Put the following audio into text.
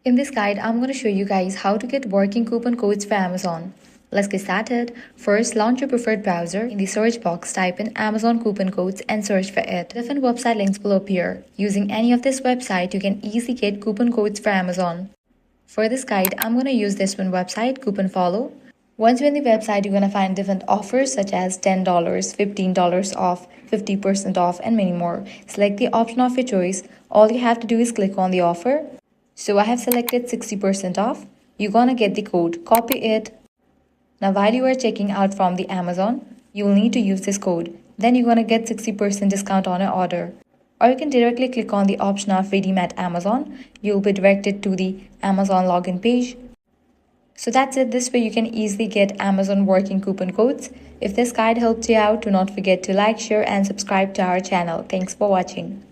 In this guide, I'm going to show you guys how to get working coupon codes for Amazon. Let's get started. First, launch your preferred browser. In the search box, type in Amazon coupon codes and search for it. Different website links will appear. Using any of this website, you can easily get coupon codes for Amazon. For this guide, I'm going to use this one website, CouponFollow. Once you're in the website, you're going to find different offers such as $10, $15 off, 50% off, and many more. Select the option of your choice. All you have to do is click on the offer. So I have selected 60% off. You're gonna get the code, copy it. Now while you are checking out from the Amazon, you will need to use this code. Then you're gonna get 60% discount on your order. Or you can directly click on the option of Redeem at Amazon. You'll be directed to the Amazon login page. So that's it. This way you can easily get Amazon working coupon codes. If this guide helped you out, do not forget to like, share, and subscribe to our channel. Thanks for watching.